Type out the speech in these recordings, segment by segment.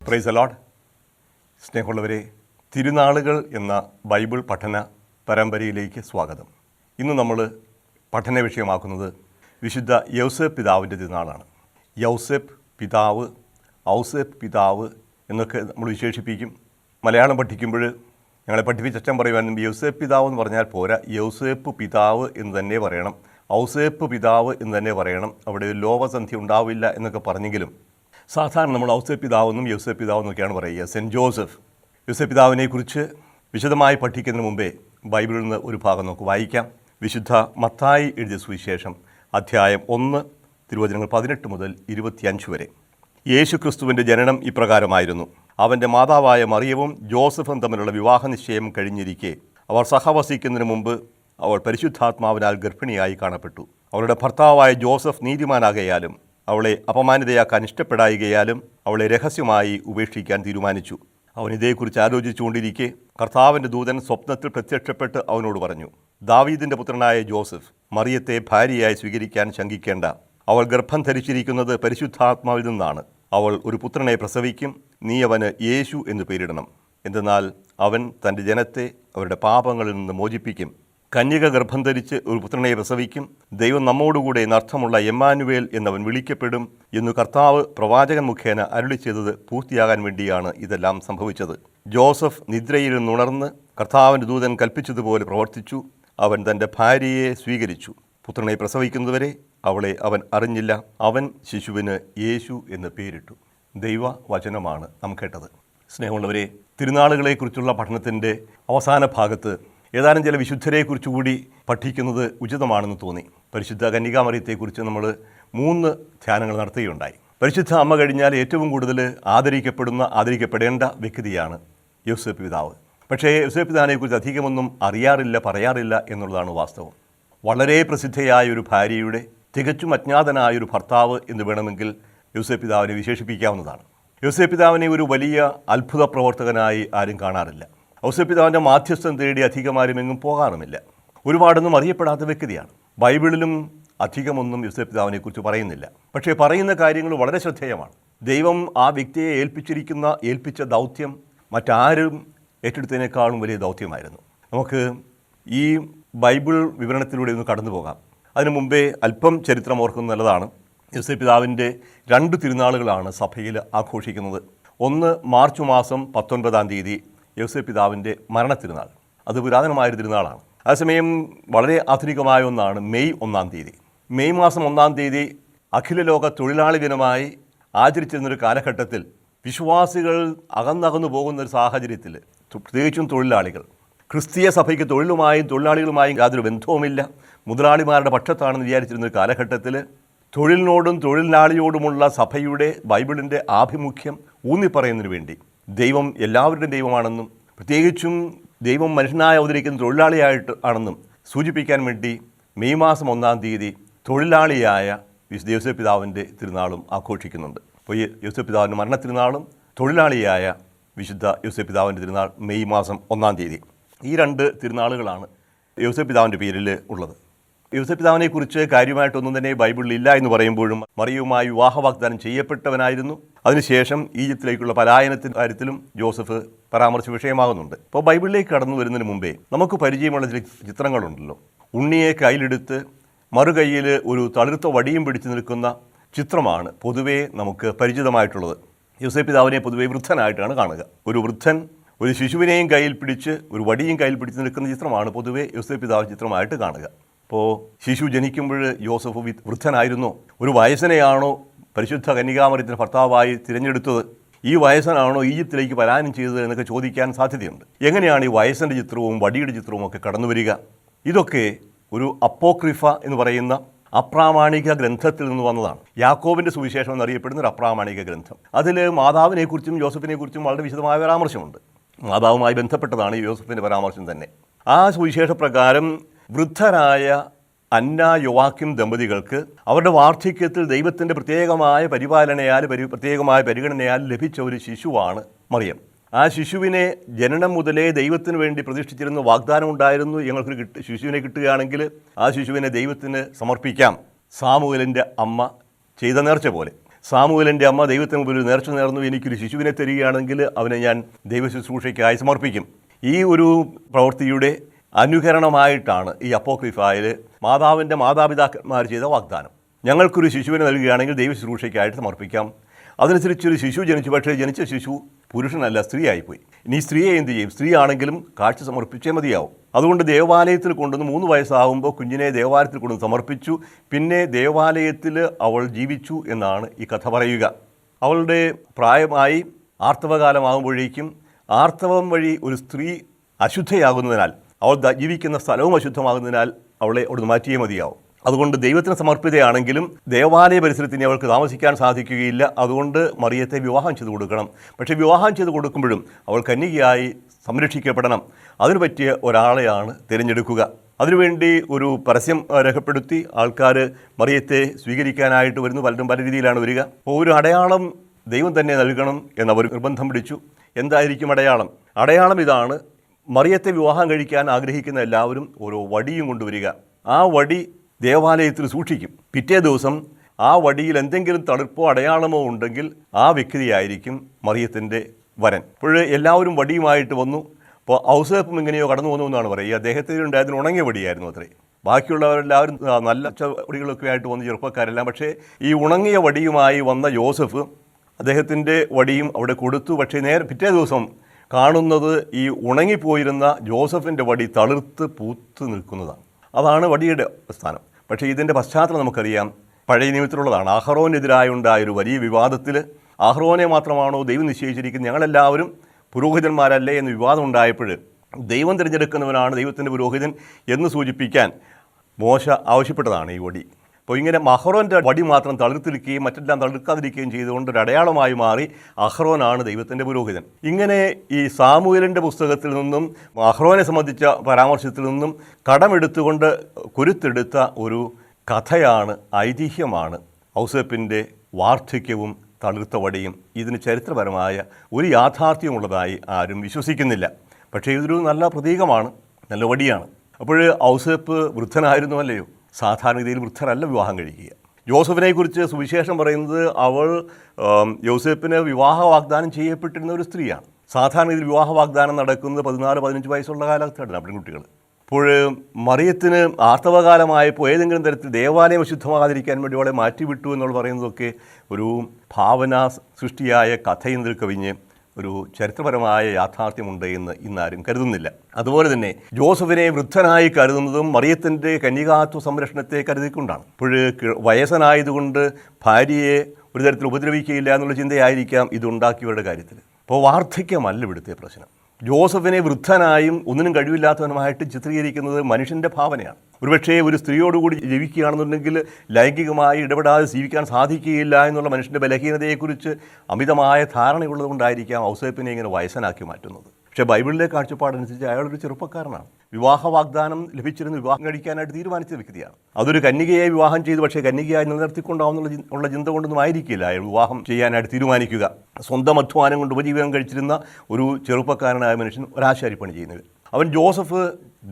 Praise the Lord. സ്നേഹമുള്ളവരെ, തിരുനാളുകൾ എന്ന Bible പഠന പരമ്പരയിലേക്ക് സ്വാഗതം. ഇന്ന് നമ്മൾ പഠന വിഷയമാക്കുന്നത് വിശുദ്ധ യൗസേപ്പ് പിതാവിൻ്റെ തിരുനാളാണ്. യൗസേപ്പ് പിതാവ്, ഔസേപ്പ് പിതാവ് എന്നൊക്കെ നമ്മൾ വിശേഷിപ്പിക്കും. മലയാളം പഠിക്കുമ്പോൾ ഞങ്ങളെ പഠിപ്പിച്ച അച്ഛൻ പറയുവാനും യൗസേപ്പ് പിതാവ് എന്ന് പറഞ്ഞാൽ പോരാ, യൗസേപ്പ് പിതാവ് എന്ന് തന്നെ പറയണം, ഔസേപ്പ് പിതാവ് എന്ന് തന്നെ പറയണം. അവിടെ ലോപസന്ധി ഉണ്ടാവില്ല എന്നൊക്കെ പറഞ്ഞെങ്കിലും സാധാരണ നമ്മൾ ഔസേപ്പ് പിതാവെന്നും യൗസേപ്പ് പിതാവെന്നൊക്കെയാണ് പറയുക. സെൻറ്റ് ജോസഫ് യൗസേപ്പ് പിതാവിനെക്കുറിച്ച് വിശദമായി പഠിക്കുന്നതിന് മുമ്പേ ബൈബിളിൽ നിന്ന് ഒരു ഭാഗം നമുക്ക് വായിക്കാം. വിശുദ്ധ മത്തായി എഴുതിയ സുവിശേഷം അധ്യായം 1 തിരുവചനങ്ങൾ 18 മുതൽ 25 വരെ. യേശു ക്രിസ്തുവിൻ്റെ ജനനം ഇപ്രകാരമായിരുന്നു. അവൻ്റെ മാതാവായ മറിയവും ജോസഫും തമ്മിലുള്ള വിവാഹ നിശ്ചയം കഴിഞ്ഞിരിക്കെ അവർ സഹവസിക്കുന്നതിന് മുമ്പ് അവൾ പരിശുദ്ധാത്മാവിനാൽ ഗർഭിണിയായി കാണപ്പെട്ടു. അവളുടെ ഭർത്താവായ ജോസഫ് നീതിമാനാകയാലും അവളെ അപമാനിതയാക്കാൻ ഇഷ്ടപ്പെടായികയാലും അവളെ രഹസ്യമായി ഉപേക്ഷിക്കാൻ തീരുമാനിച്ചു. അവൻ ഇതേക്കുറിച്ച് ആലോചിച്ചുകൊണ്ടിരിക്കെ കർത്താവിൻ്റെ ദൂതൻ സ്വപ്നത്തിൽ പ്രത്യക്ഷപ്പെട്ട് അവനോട് പറഞ്ഞു, ദാവീദിൻ്റെ പുത്രനായ ജോസഫ്, മറിയത്തെ ഭാര്യയായി സ്വീകരിക്കാൻ ശങ്കിക്കേണ്ട. അവൾ ഗർഭം ധരിച്ചിരിക്കുന്നത് പരിശുദ്ധാത്മാവിൽ നിന്നാണ്. അവൾ ഒരു പുത്രനെ പ്രസവിക്കും. നീ അവന് യേശു എന്ന് പേരിടണം. എന്തെന്നാൽ അവൻ തൻ്റെ ജനത്തെ അവരുടെ പാപങ്ങളിൽ നിന്ന് മോചിപ്പിക്കും. കന്യക ഗർഭം ധരിച്ച് ഒരു പുത്രനെ പ്രസവിക്കും. ദൈവം നമ്മോടുകൂടെ എന്നർത്ഥമുള്ള എമ്മാനുവേൽ എന്നവൻ വിളിക്കപ്പെടും എന്നു കർത്താവ് പ്രവാചകൻ മുഖേന അരുളി ചെയ്തത് പൂർത്തിയാകാൻ വേണ്ടിയാണ് ഇതെല്ലാം സംഭവിച്ചത്. ജോസഫ് നിദ്രയിൽ നിന്നുണർന്ന് കർത്താവിൻ്റെ ദൂതൻ കൽപ്പിച്ചതുപോലെ പ്രവർത്തിച്ചു. അവൻ തൻ്റെ ഭാര്യയെ സ്വീകരിച്ചു. പുത്രനെ പ്രസവിക്കുന്നതുവരെ അവളെ അവൻ അറിഞ്ഞില്ല. അവൻ ശിശുവിന് യേശു എന്ന് പേരിട്ടു. ദൈവവചനമാണ് നാം കേട്ടത്. സ്നേഹമുള്ളവരെ, തിരുനാളുകളെക്കുറിച്ചുള്ള പഠനത്തിൻ്റെ അവസാന ഭാഗത്ത് ഏതാനും ചില വിശുദ്ധരെക്കുറിച്ചുകൂടി പഠിക്കുന്നത് ഉചിതമാണെന്ന് തോന്നി. പരിശുദ്ധ കന്യകാമറിയത്തെക്കുറിച്ച് നമ്മൾ 3 ധ്യാനങ്ങൾ നടത്തുകയുണ്ടായി. പരിശുദ്ധ അമ്മ കഴിഞ്ഞാൽ ഏറ്റവും കൂടുതൽ ആദരിക്കപ്പെടേണ്ട വ്യക്തിയാണ് യൗസേപ്പ് പിതാവ്. പക്ഷേ യൗസേപ്പ് പിതാവിനെക്കുറിച്ച് അധികമൊന്നും അറിയാറില്ല, പറയാറില്ല എന്നുള്ളതാണ് വാസ്തവം. വളരെ പ്രസിദ്ധയായ ഒരു ഭാര്യയുടെ തികച്ചും അജ്ഞാതനായൊരു ഭർത്താവ് എന്ന് വേണമെങ്കിൽ യൗസേപ്പ് പിതാവിനെ വിശേഷിപ്പിക്കാവുന്നതാണ്. യൗസേപ്പ് പിതാവിനെ ഒരു വലിയ അത്ഭുത പ്രവർത്തകനായി ആരും കാണാറില്ല. ഔസേപ്പ് പിതാവിൻ്റെ മാധ്യസ്ഥം തേടി അധികമാരും എങ്ങും പോകാറുമില്ല. ഒരുപാടൊന്നും അറിയപ്പെടാത്ത വ്യക്തിയാണ്. ബൈബിളിലും അധികമൊന്നും യൗസേപ്പ് പിതാവിനെക്കുറിച്ച് പറയുന്നില്ല. പക്ഷേ പറയുന്ന കാര്യങ്ങൾ വളരെ ശ്രദ്ധേയമാണ്. ദൈവം ആ വ്യക്തിയെ ഏൽപ്പിച്ച ദൗത്യം മറ്റാരും ഏറ്റെടുത്തതിനേക്കാളും വലിയ ദൗത്യമായിരുന്നു. നമുക്ക് ഈ ബൈബിൾ വിവരണത്തിലൂടെ ഒന്ന് കടന്നു പോകാം. അതിനു മുമ്പേ അല്പം ചരിത്രം ഓർക്കുന്നത് നല്ലതാണ്. യൗസേപ്പ് പിതാവിൻ്റെ 2 തിരുനാളുകളാണ് സഭയിൽ ആഘോഷിക്കുന്നത്. ഒന്ന് മാർച്ച് മാസം 19-ാം തീയതി യൗസേപ്പ് പിതാവിൻ്റെ മരണത്തിരുനാൾ. അത് പുരാതനമായൊരു തിരുനാളാണ്. അതേസമയം വളരെ ആധുനികമായ ഒന്നാണ് മെയ് 1-ാം തീയതി. മെയ് മാസം 1-ാം തീയതി അഖില ലോക തൊഴിലാളി ദിനമായി ആചരിച്ചിരുന്നൊരു കാലഘട്ടത്തിൽ വിശ്വാസികൾ അകന്നകന്നു പോകുന്നൊരു സാഹചര്യത്തിൽ, പ്രത്യേകിച്ചും തൊഴിലാളികൾ, ക്രിസ്തീയ സഭയ്ക്ക് തൊഴിലുമായും തൊഴിലാളികളുമായും യാതൊരു ബന്ധവുമില്ല, മുതലാളിമാരുടെ പക്ഷത്താണെന്ന് വിചാരിച്ചിരുന്നൊരു കാലഘട്ടത്തിൽ തൊഴിലിനോടും തൊഴിലാളിയോടുമുള്ള സഭയുടെ ബൈബിളിൻ്റെ ആഭിമുഖ്യം ഊന്നിപ്പറയുന്നതിന് വേണ്ടി ദൈവം എല്ലാവരുടെയും ദൈവമാണെന്നും പ്രത്യേകിച്ചും ദൈവം മനുഷ്യനായി അവതരിക്കുന്ന തൊഴിലാളിയായിട്ട് ആണെന്നും സൂചിപ്പിക്കാൻ വേണ്ടി മെയ് മാസം 1-ാം തീയതി തൊഴിലാളിയായ വിശുദ്ധ യൗസേപ്പ് പിതാവിൻ്റെ തിരുനാളും ആഘോഷിക്കുന്നുണ്ട്. അപ്പോൾ ഈ യൗസേപ്പ് പിതാവിൻ്റെ മരണത്തിരുനാളും തൊഴിലാളിയായ വിശുദ്ധ യൗസേപ്പ് പിതാവിൻ്റെ തിരുനാൾ മെയ് മാസം 1-ാം തീയതി. ഈ 2 തിരുനാളുകളാണ് യൗസേപ്പ് പിതാവിൻ്റെ പേരിൽ ഉള്ളത്. യൗസേപ്പ് പിതാവിനെക്കുറിച്ച് കാര്യമായിട്ടൊന്നും തന്നെ ബൈബിളിൽ ഇല്ല എന്ന് പറയുമ്പോഴും മറിയവുമായി വിവാഹ വാഗ്ദാനം ചെയ്യപ്പെട്ടവനായിരുന്നു. അതിനുശേഷം ഈജിപ്തിലേക്കുള്ള പലായനത്തിൻ്റെ കാര്യത്തിലും ജോസഫ് പരാമർശ വിഷയമാകുന്നുണ്ട്. ഇപ്പോൾ ബൈബിളിലേക്ക് കടന്നു വരുന്നതിന് മുമ്പേ നമുക്ക് പരിചയമുള്ള ചില ചിത്രങ്ങളുണ്ടല്ലോ. ഉണ്ണിയെ കയ്യിലെടുത്ത് മറുകൈയിൽ ഒരു തളിർത്ത വടിയും പിടിച്ചു നിൽക്കുന്ന ചിത്രമാണ് പൊതുവേ നമുക്ക് പരിചിതമായിട്ടുള്ളത്. യൗസേപ്പ് പിതാവിനെ പൊതുവേ വൃദ്ധനായിട്ടാണ് കാണുക. ഒരു വൃദ്ധൻ ഒരു ശിശുവിനെയും കയ്യിൽ പിടിച്ച് ഒരു വടിയും കയ്യിൽ പിടിച്ച് നിൽക്കുന്ന ചിത്രമാണ് പൊതുവേ യൗസേപ്പ് പിതാവ് ചിത്രമായിട്ട് കാണുക. അപ്പോൾ ശിശു ജനിക്കുമ്പോൾ യോസഫ് വൃദ്ധനായിരുന്നോ? ഒരു വയസ്സനെയാണോ പരിശുദ്ധ കന്യകാമറിയത്തിൻ്റെ ഭർത്താവായി തിരഞ്ഞെടുത്തത്? ഈ വയസ്സനാണോ ഈജിപ്തിലേക്ക് പലായനം ചെയ്തത് എന്നൊക്കെ ചോദിക്കാൻ സാധ്യതയുണ്ട്. എങ്ങനെയാണ് ഈ വയസ്സൻ്റെ ചിത്രവും വടിയുടെ ചിത്രവും ഒക്കെ കടന്നു വരിക? ഇതൊക്കെ ഒരു അപ്പോക്രിഫ എന്ന് പറയുന്ന അപ്രാമാണിക ഗ്രന്ഥത്തിൽ നിന്ന് വന്നതാണ്. യാക്കോബിൻ്റെ സുവിശേഷം എന്നറിയപ്പെടുന്ന ഒരു അപ്രാമാണിക ഗ്രന്ഥം. അതിൽ മാതാവിനെക്കുറിച്ചും യോസഫിനെക്കുറിച്ചും വളരെ വിശദമായ പരാമർശമുണ്ട്. മാതാവുമായി ബന്ധപ്പെട്ടതാണ് ഈ യോസഫിൻ്റെ പരാമർശം തന്നെ. ആ സുവിശേഷപ്രകാരം വൃദ്ധരായ അന്ന യോവാക്യം ദമ്പതികൾക്ക് അവരുടെ വാർദ്ധക്യത്തിൽ ദൈവത്തിൻ്റെ പ്രത്യേകമായ പരിഗണനയാൽ ലഭിച്ച ഒരു ശിശുവാണ് മറിയം. ആ ശിശുവിനെ ജനനം മുതലേ ദൈവത്തിന് വേണ്ടി പ്രതിഷ്ഠിച്ചിരുന്ന വാഗ്ദാനം ഉണ്ടായിരുന്നു. ഞങ്ങൾക്കൊരു ശിശുവിനെ കിട്ടുകയാണെങ്കിൽ ആ ശിശുവിനെ ദൈവത്തിന് സമർപ്പിക്കാം. സാമുവേലിൻ്റെ അമ്മ ചെയ്ത നേർച്ച പോലെ സാമുവേലിൻ്റെ അമ്മ ദൈവത്തിന് മുമ്പിൽ ഒരു നേർച്ച നേർന്നു, എനിക്കൊരു ശിശുവിനെ തരികയാണെങ്കിൽ അവനെ ഞാൻ ദൈവശുശ്രൂഷയ്ക്കായി സമർപ്പിക്കും. ഈ ഒരു പ്രവൃത്തിയുടെ അനുകരണമായിട്ടാണ് ഈ അപ്പോക്രിഫായിൽ മാതാവിൻ്റെ മാതാപിതാക്കന്മാർ ചെയ്ത വാഗ്ദാനം. ഞങ്ങൾക്കൊരു ശിശുവിനെ നൽകുകയാണെങ്കിൽ ദൈവശുശ്രൂഷയ്ക്കായിട്ട് സമർപ്പിക്കാം. അതനുസരിച്ചൊരു ശിശു ജനിച്ചു. പക്ഷേ ജനിച്ച ശിശു പുരുഷനല്ല, സ്ത്രീ ആയിപ്പോയി. ഇനി സ്ത്രീയെ എന്ത് ചെയ്യും? സ്ത്രീ ആണെങ്കിലും കാഴ്ച സമർപ്പിച്ചേ മതിയാവും. അതുകൊണ്ട് ദേവാലയത്തിൽ കൊണ്ടുവന്ന് 3 വയസ്സാകുമ്പോൾ കുഞ്ഞിനെ ദേവാലയത്തിൽ കൊണ്ടുവന്ന് സമർപ്പിച്ചു. പിന്നെ ദേവാലയത്തിൽ അവൾ ജീവിച്ചു എന്നാണ് ഈ കഥ പറയുക. അവളുടെ പ്രായമായി ആർത്തവകാലമാകുമ്പോഴേക്കും ആർത്തവം വഴി ഒരു സ്ത്രീ അശുദ്ധയാകുന്നതിനാൽ, അവൾ ജീവിക്കുന്ന സ്ഥലവും അശുദ്ധമാകുന്നതിനാൽ അവളെ അവിടുന്ന് മാറ്റിയേ മതിയാവും. അതുകൊണ്ട് ദൈവത്തിന് സമർപ്പിതയാണെങ്കിലും ദേവാലയ പരിസരത്തിന് അവൾക്ക് താമസിക്കാൻ സാധിക്കുകയില്ല. അതുകൊണ്ട് മറിയത്തെ വിവാഹം ചെയ്ത് കൊടുക്കണം. പക്ഷേ വിവാഹം ചെയ്ത് കൊടുക്കുമ്പോഴും അവൾ കന്യകയായി സംരക്ഷിക്കപ്പെടണം. അതിനു പറ്റിയ ഒരാളെയാണ് തിരഞ്ഞെടുക്കുക. അതിനുവേണ്ടി ഒരു പരസ്യം രേഖപ്പെടുത്തി ആൾക്കാർ മറിയത്തെ സ്വീകരിക്കാനായിട്ട് വരുന്നു. പലരും പല രീതിയിലാണ് വരിക. അപ്പോൾ ഒരു അടയാളം ദൈവം തന്നെ നൽകണം എന്നവർ നിർബന്ധം പിടിച്ചു. എന്തായിരിക്കും അടയാളം? അടയാളം ഇതാണ്: മറിയത്തെ വിവാഹം കഴിക്കാൻ ആഗ്രഹിക്കുന്ന എല്ലാവരും ഓരോ വടിയും കൊണ്ടുവരിക. ആ വടി ദേവാലയത്തിൽ സൂക്ഷിക്കും. പിറ്റേ ദിവസം ആ വടിയിൽ എന്തെങ്കിലും തളിർപ്പോ അടയാളമോ ഉണ്ടെങ്കിൽ ആ വ്യക്തിയായിരിക്കും മറിയത്തിൻ്റെ വരൻ. അപ്പോൾ എല്ലാവരും വടിയുമായിട്ട് വന്നു. അപ്പോൾ ഔസേപ്പും ഇങ്ങനെയോ കടന്നു വന്നു എന്നാണ് പറയുക. അദ്ദേഹത്തിന് ഉണ്ടായതിന് ഉണങ്ങിയ വടിയായിരുന്നു അത്രേ. ബാക്കിയുള്ളവരെല്ലാവരും നല്ല വടികളൊക്കെ ആയിട്ട് വന്ന് ചെറുപ്പക്കാരെല്ലാം. പക്ഷേ ഈ ഉണങ്ങിയ വടിയുമായി വന്ന യോസഫ് അദ്ദേഹത്തിൻ്റെ വടിയും അവിടെ കൊടുത്തു. പക്ഷേ പിറ്റേ ദിവസം കാണുന്നത് ഈ ഉണങ്ങിപ്പോയിരുന്ന ജോസഫിൻ്റെ വടി തളിർത്ത് പൂത്ത് നിൽക്കുന്നതാണ്. അതാണ് വടിയുടെ സ്ഥാനം. പക്ഷേ ഇതിൻ്റെ പശ്ചാത്തലം നമുക്കറിയാം, പഴയ നിയമത്തിലുള്ളതാണ്. അഹറോനെതിരായുണ്ടായൊരു വലിയ വിവാദത്തിൽ അഹറോനെ മാത്രമാണോ ദൈവം നിശ്ചയിച്ചിരിക്കുന്നത്, ഞങ്ങളെല്ലാവരും പുരോഹിതന്മാരല്ലേ എന്ന് വിവാദം ഉണ്ടായപ്പോൾ ദൈവം തിരഞ്ഞെടുക്കുന്നവനാണ് ദൈവത്തിൻ്റെ പുരോഹിതൻ എന്ന് സൂചിപ്പിക്കാൻ മോശ ആവശ്യപ്പെട്ടതാണ് ഈ വടി. അപ്പോൾ ഇങ്ങനെ അഹറോൻ്റെ വടി മാത്രം തളിർത്തിരിക്കുകയും മറ്റെല്ലാം തളിർക്കാതിരിക്കുകയും ചെയ്തുകൊണ്ട് ഒരു അടയാളമായി മാറി അഹറോനാണ് ദൈവത്തിൻ്റെ പുരോഹിതൻ. ഇങ്ങനെ ഈ സാമുവേലിൻ്റെ പുസ്തകത്തിൽ നിന്നും അഹറോനെ സംബന്ധിച്ച പരാമർശത്തിൽ നിന്നും കടമെടുത്തുകൊണ്ട് കുരുത്തെടുത്ത ഒരു കഥയാണ്, ഐതിഹ്യമാണ് ഔസേപ്പിൻ്റെ വാർദ്ധക്യവും തളിർത്ത വടിയും. ഇതിന് ചരിത്രപരമായ ഒരു യാഥാർത്ഥ്യമുള്ളതായി ആരും വിശ്വസിക്കുന്നില്ല. പക്ഷേ ഇതൊരു നല്ല പ്രതീകമാണ്, നല്ല വടിയാണ്. അപ്പോൾ ഔസേപ്പ് വൃദ്ധനായിരുന്നു അല്ലയോ? സാധാരണ രീതിയിൽ വൃദ്ധരല്ല വിവാഹം കഴിക്കുക. ജോസഫിനെക്കുറിച്ച് സുവിശേഷം പറയുന്നത് അവൾ യോസേപ്പിന് വിവാഹ വാഗ്ദാനം ചെയ്യപ്പെട്ടിരുന്ന ഒരു സ്ത്രീയാണ്. സാധാരണ രീതിയിൽ വിവാഹ വാഗ്ദാനം നടക്കുന്നത് 14-15 വയസ്സുള്ള കാലഘട്ടത്തിലാണ് പെൺകുട്ടികൾ. അപ്പോൾ മറിയത്തിന് ആർത്തവകാലമായപ്പോൾ ഏതെങ്കിലും തരത്തിൽ ദേവാലയം അശുദ്ധമാകാതിരിക്കാൻ വേണ്ടി അവളെ മാറ്റിവിട്ടു എന്നുള്ള പറയുന്നതൊക്കെ ഒരു ഭാവന സൃഷ്ടിയായ കഥയിൽ നിൽ കവിഞ്ഞ് ഒരു ചരിത്രപരമായ യാഥാർത്ഥ്യമുണ്ട് എന്ന് ഇന്നാരും കരുതുന്നില്ല. അതുപോലെ തന്നെ ജോസഫിനെ വൃദ്ധനായി കരുതുന്നതും മറിയത്തിൻ്റെ കന്യകാത്വ സംരക്ഷണത്തെ കരുതിക്കൊണ്ടാണ്. ഇപ്പോൾ വയസ്സനായതുകൊണ്ട് ഭാര്യയെ ഒരു തരത്തിൽ ഉപദ്രവിക്കുകയില്ല എന്നുള്ള ചിന്തയായിരിക്കാം ഇതുണ്ടാക്കിയവരുടെ കാര്യത്തിൽ. അപ്പോൾ വാർദ്ധക്യമല്ല ഇവിടുത്തെ പ്രശ്നം. ജോസഫിനെ വൃദ്ധനായും ഒന്നിനും കഴിവില്ലാത്തവനുമായിട്ട് ചിത്രീകരിക്കുന്നത് മനുഷ്യൻ്റെ ഭാവനയാണ്. ഒരുപക്ഷേ ഒരു സ്ത്രീയോടുകൂടി ജീവിക്കുകയാണെന്നുണ്ടെങ്കിൽ ലൈംഗികമായി ഇടപെടാതെ ജീവിക്കാൻ സാധിക്കുകയില്ല എന്നുള്ള മനുഷ്യൻ്റെ ബലഹീനതയെക്കുറിച്ച് അമിതമായ ധാരണയുള്ളത് കൊണ്ടായിരിക്കാം ഔസേപ്പിനെ ഇങ്ങനെ വയസ്സനാക്കി മാറ്റുന്നത്. പക്ഷേ ബൈബിളിലെ കാഴ്ചപ്പാടനുസരിച്ച് അയാളൊരു ചെറുപ്പക്കാരനാണ്. വിവാഹ വാഗ്ദാനം ലഭിച്ചിരുന്ന വിവാഹം കഴിക്കാനായിട്ട് തീരുമാനിച്ച വ്യക്തിയാണ്. അതൊരു കന്യകയെ വിവാഹം ചെയ്തു, പക്ഷേ കന്യകയായി നിലനിർത്തിക്കൊണ്ടാവുന്നുള്ള ചിന്ത കൊണ്ടൊന്നും ആയിരിക്കില്ല അയാൾ വിവാഹം ചെയ്യാനായിട്ട് തീരുമാനിക്കുക. സ്വന്തം അധ്വാനം കൊണ്ട് ഉപജീവനം കഴിച്ചിരുന്ന ഒരു ചെറുപ്പക്കാരനായ മനുഷ്യൻ ഒരാശാരിപ്പണി ചെയ്യുന്നത്. അവൻ ജോസഫ്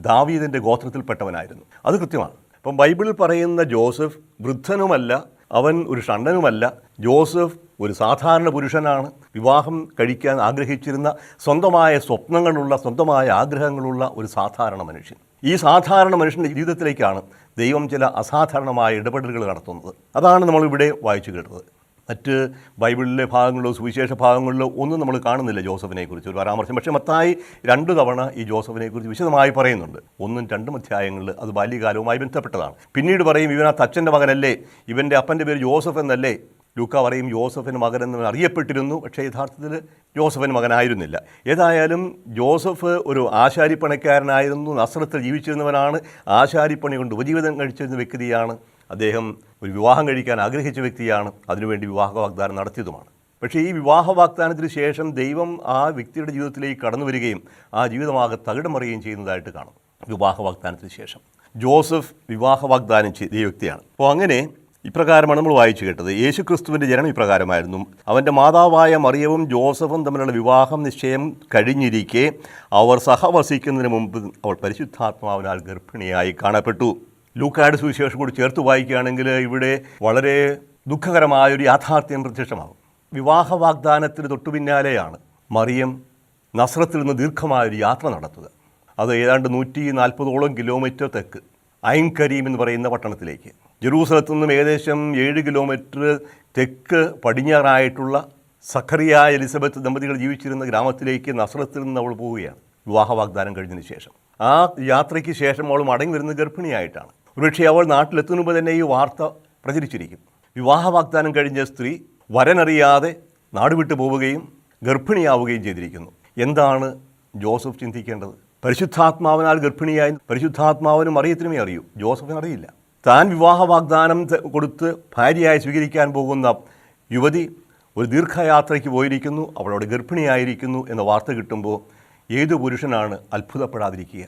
ദാവീദിൻ്റെ ഗോത്രത്തിൽപ്പെട്ടവനായിരുന്നു. അത് കൃത്യമാണ്. അപ്പം ബൈബിളിൽ പറയുന്ന ജോസഫ് വൃദ്ധനുമല്ല, അവൻ ഒരു ഷണ്ടനുമല്ല. ജോസഫ് ഒരു സാധാരണ പുരുഷനാണ്. വിവാഹം കഴിക്കാൻ ആഗ്രഹിച്ചിരുന്ന, സ്വന്തമായ സ്വപ്നങ്ങളുള്ള, സ്വന്തമായ ആഗ്രഹങ്ങളുള്ള ഒരു സാധാരണ മനുഷ്യൻ. ഈ സാധാരണ മനുഷ്യൻ്റെ ജീവിതത്തിലേക്കാണ് ദൈവം ചില അസാധാരണമായ ഇടപെടലുകൾ നടത്തുന്നത്. അതാണ് നമ്മളിവിടെ വായിച്ചു കേട്ടത്. മറ്റ് ബൈബിളിലെ ഭാഗങ്ങളിലോ സുവിശേഷ ഭാഗങ്ങളിലോ ഒന്നും നമ്മൾ കാണുന്നില്ല ജോസഫിനെക്കുറിച്ച് ഒരു പരാമർശം. പക്ഷേ മത്തായി 2 തവണ ഈ ജോസഫിനെക്കുറിച്ച് വിശദമായി പറയുന്നുണ്ട്. 1-2 അധ്യായങ്ങളിൽ അത് ബാല്യകാലവുമായി ബന്ധപ്പെട്ടതാണ്. പിന്നീട് പറയും ഇവനകത്ത് അച്ഛൻ്റെ മകനല്ലേ, ഇവൻ്റെ അപ്പൻ്റെ പേര് ജോസഫ് എന്നല്ലേ. ലൂക്ക പറയും യോസഫിന് മകനെന്ന് അറിയപ്പെട്ടിരുന്നു, പക്ഷേ യഥാർത്ഥത്തിൽ ജോസഫിന് മകനായിരുന്നില്ല. ഏതായാലും ജോസഫ് ഒരു ആശാരിപ്പണിക്കാരനായിരുന്നു, നസ്രത്തിൽ ജീവിച്ചിരുന്നവനാണ്, ആശാരിപ്പണി കൊണ്ട് ഉപജീവിതം കഴിച്ചിരുന്ന വ്യക്തിയാണ്. അദ്ദേഹം ഒരു വിവാഹം കഴിക്കാൻ ആഗ്രഹിച്ച വ്യക്തിയാണ്, അതിനുവേണ്ടി വിവാഹ വാഗ്ദാനം നടത്തിയതുമാണ്. പക്ഷേ ഈ വിവാഹ വാഗ്ദാനത്തിന് ശേഷം ദൈവം ആ വ്യക്തിയുടെ ജീവിതത്തിലേക്ക് കടന്നു വരികയും ആ ജീവിതമാകെ തകിടം മറിയുകയും ചെയ്യുന്നതായിട്ട് കാണും. വിവാഹ വാഗ്ദാനത്തിന് ശേഷം ജോസഫ് വിവാഹ വാഗ്ദാനം ചെയ്ത വ്യക്തിയാണ്. അപ്പോൾ അങ്ങനെ ഇപ്രകാരമാണ് നമ്മൾ വായിച്ചു കേട്ടത്. യേശുക്രിസ്തുവിൻ്റെ ജനനം ഇപ്രകാരമായിരുന്നു. അവൻ്റെ മാതാവായ മറിയവും ജോസഫും തമ്മിലുള്ള വിവാഹം നിശ്ചയം കഴിഞ്ഞിരിക്കെ അവർ സഹവസിക്കുന്നതിന് മുമ്പ് അവൾ പരിശുദ്ധാത്മാവിനാൽ ഗർഭിണിയായി കാണപ്പെട്ടു. ലൂക്കായുടെ സുവിശേഷം കൂടി ചേർത്ത് വായിക്കുകയാണെങ്കിൽ ഇവിടെ വളരെ ദുഃഖകരമായൊരു യാഥാർത്ഥ്യം പ്രത്യക്ഷമാകും. വിവാഹ വാഗ്ദാനത്തിന് തൊട്ടു പിന്നാലെയാണ് മറിയം നസ്രത്തിൽ നിന്ന് ദീർഘമായൊരു യാത്ര നടത്തുക. അത് ഏതാണ്ട് 140ഓളം കിലോമീറ്റർ തെക്ക് ഐൻ കരീം എന്ന് പറയുന്ന പട്ടണത്തിലേക്ക്, ജെറൂസലത്തു നിന്നും ഏകദേശം 7 കിലോമീറ്റർ തെക്ക് പടിഞ്ഞാറായിട്ടുള്ള സഖറിയ എലിസബത്ത് ദമ്പതികൾ ജീവിച്ചിരുന്ന ഗ്രാമത്തിലേക്ക് നസ്രത്തിൽ നിന്ന് അവൾ പോവുകയാണ് വിവാഹ വാഗ്ദാനം കഴിഞ്ഞതിന് ശേഷം. ആ യാത്രയ്ക്ക് ശേഷം അവൾ മടങ്ങി വരുന്നത് ഗർഭിണിയായിട്ടാണ്. ഒരുപക്ഷെ അവൾ നാട്ടിലെത്തുന്ന മുമ്പ് തന്നെ ഈ വാർത്ത പ്രചരിച്ചിരിക്കും. വിവാഹ വാഗ്ദാനം കഴിഞ്ഞ സ്ത്രീ വരനറിയാതെ നാടുവിട്ടു പോവുകയും ഗർഭിണിയാവുകയും ചെയ്തിരിക്കുന്നു. എന്താണ് ജോസഫ് ചിന്തിക്കേണ്ടത്? പരിശുദ്ധാത്മാവിനാൽ ഗർഭിണിയായി പരിശുദ്ധാത്മാവിനും മറിയത്തിനുമേ അറിയൂ, ജോസഫിന് അറിയില്ല. താൻ വിവാഹ വാഗ്ദാനം കൊടുത്ത് ഭാര്യയായി സ്വീകരിക്കാൻ പോകുന്ന യുവതി ഒരു ദീർഘയാത്രയ്ക്ക് പോയിരിക്കുന്നു, അവളോട് ഗർഭിണിയായിരിക്കുന്നു എന്ന വാർത്ത കിട്ടുമ്പോൾ ഏതു പുരുഷനാണ് അത്ഭുതപ്പെടാതിരിക്കുക?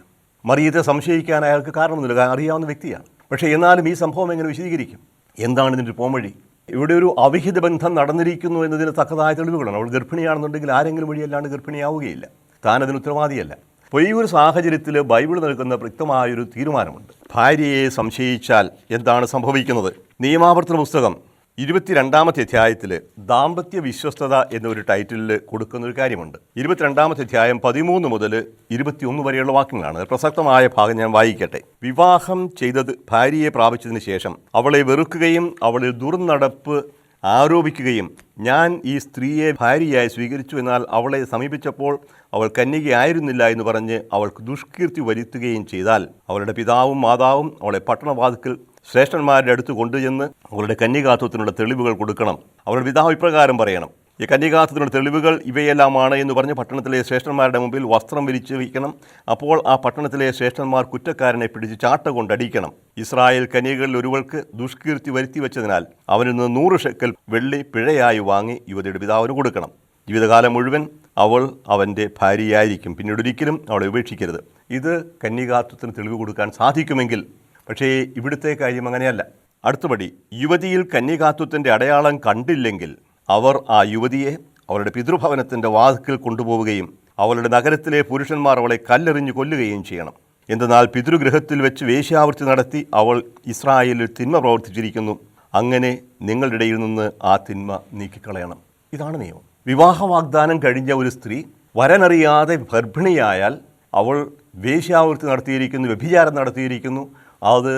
മറിയത്തെ സംശയിക്കാൻ അയാൾക്ക് കാരണമൊന്നുമില്ല, അറിയാവുന്ന വ്യക്തിയാണ്. പക്ഷേ എന്നാലും ഈ സംഭവം എങ്ങനെ വിശദീകരിക്കും? എന്താണ് ഇതിൻ്റെ പോംവഴി? ഇവിടെ ഒരു അവിഹിത ബന്ധം നടന്നിരിക്കുന്നു എന്നതിന് തക്കതായ തെളിവുകളാണ്. അവൾ ഗർഭിണിയാണെന്നുണ്ടെങ്കിൽ ആരെങ്കിലും വഴിയല്ലാണ്ട് ഗർഭിണിയാവുകയില്ല, താനതിന് ഉത്തരവാദിയല്ല. അപ്പോൾ ഈ ഒരു സാഹചര്യത്തിൽ ബൈബിൾ നൽകുന്ന വ്യക്തമായൊരു തീരുമാനമുണ്ട്. ഭാര്യയെ സംശയിച്ചാൽ എന്താണ് സംഭവിക്കുന്നത്? നിയമാവർത്തന പുസ്തകം 22-ാമത്തെ അധ്യായത്തിൽ ദാമ്പത്യ വിശ്വസ്തത എന്നൊരു ടൈറ്റിലിൽ കൊടുക്കുന്നൊരു കാര്യമുണ്ട്. 22-ാമത്തെ അധ്യായം 13 മുതൽ 21 വരെയുള്ള വാക്യങ്ങളാണ്. പ്രസക്തമായ ഭാഗം ഞാൻ വായിക്കട്ടെ. വിവാഹം ചെയ്തത് ഭാര്യയെ പ്രാപിച്ചതിന് ശേഷം അവളെ വെറുക്കുകയും അവളിൽ ദുർനടപ്പ് ആരോപിക്കുകയും ഞാൻ ഈ സ്ത്രീയെ ഭാര്യയായി സ്വീകരിച്ചു, എന്നാൽ അവളെ സമീപിച്ചപ്പോൾ അവൾ കന്യകയായിരുന്നില്ല എന്ന് പറഞ്ഞ് അവൾക്ക് ദുഷ്കീർത്തി വരുത്തുകയും ചെയ്താൽ അവളുടെ പിതാവും മാതാവും അവളെ പട്ടണവാതിക്കൽ ശ്രേഷ്ഠന്മാരുടെ അടുത്ത് കൊണ്ടുചെന്ന് അവളുടെ കന്യകാത്വത്തിനുള്ള തെളിവുകൾ കൊടുക്കണം. അവളുടെ പിതാവ് ഇപ്രകാരം പറയണം: ഈ കന്യകാത്വത്തിനുള്ള തെളിവുകൾ ഇവയെല്ലാമാണ് എന്ന് പറഞ്ഞ് പട്ടണത്തിലെ ശ്രേഷ്ഠന്മാരുടെ മുമ്പിൽ വസ്ത്രം വിരിച്ച് വയ്ക്കണം. അപ്പോൾ ആ പട്ടണത്തിലെ ശ്രേഷ്ഠന്മാർ കുറ്റക്കാരനെ പിടിച്ച് ചാട്ട കൊണ്ടടിക്കണം. ഇസ്രായേൽ കന്യകളിൽ ഒരുവൾക്ക് ദുഷ്കീർത്തി വരുത്തി വെച്ചതിനാൽ അവനിൽ നിന്ന് 100 ഷെക്കൽ വെള്ളി പിഴയായി വാങ്ങി യുവതിയുടെ പിതാവിന് കൊടുക്കണം. ജീവിതകാലം മുഴുവൻ അവൾ അവൻ്റെ ഭാര്യയായിരിക്കും, പിന്നീട് ഒരിക്കലും അവളെ ഉപേക്ഷിക്കരുത്. ഇത് കന്യകാത്വത്തിന് തെളിവ് കൊടുക്കാൻ സാധിക്കുമെങ്കിൽ, പക്ഷേ ഇവിടുത്തെ കാര്യം അങ്ങനെയല്ല. അടുത്തപടി, യുവതിയിൽ കന്യകാത്വത്തിൻ്റെ അടയാളം കണ്ടില്ലെങ്കിൽ അവർ ആ യുവതിയെ അവളുടെ പിതൃഭവനത്തിൻ്റെ വാതിൽക്കൽ കൊണ്ടുപോവുകയും അവളുടെ നഗരത്തിലെ പുരുഷന്മാർ അവളെ കല്ലെറിഞ്ഞു കൊല്ലുകയും ചെയ്യണം. എന്തെന്നാൽ പിതൃഗൃഹത്തിൽ വെച്ച് വേശ്യാവൃത്തി നടത്തി അവൾ ഇസ്രായേലിൽ തിന്മ പ്രവർത്തിച്ചിരിക്കുന്നു. അങ്ങനെ നിങ്ങളുടെ ഇടയിൽ നിന്ന് ആ തിന്മ നീക്കിക്കളയണം. ഇതാണ് നിയമം. വിവാഹ വാഗ്ദാനം കഴിഞ്ഞ ഒരു സ്ത്രീ വരനറിയാതെ ഗർഭിണിയായാൽ അവൾ വേശ്യാവൃത്തി നടത്തിയിരിക്കുന്നു, വ്യഭിചാരം നടത്തിയിരിക്കുന്നു. അത്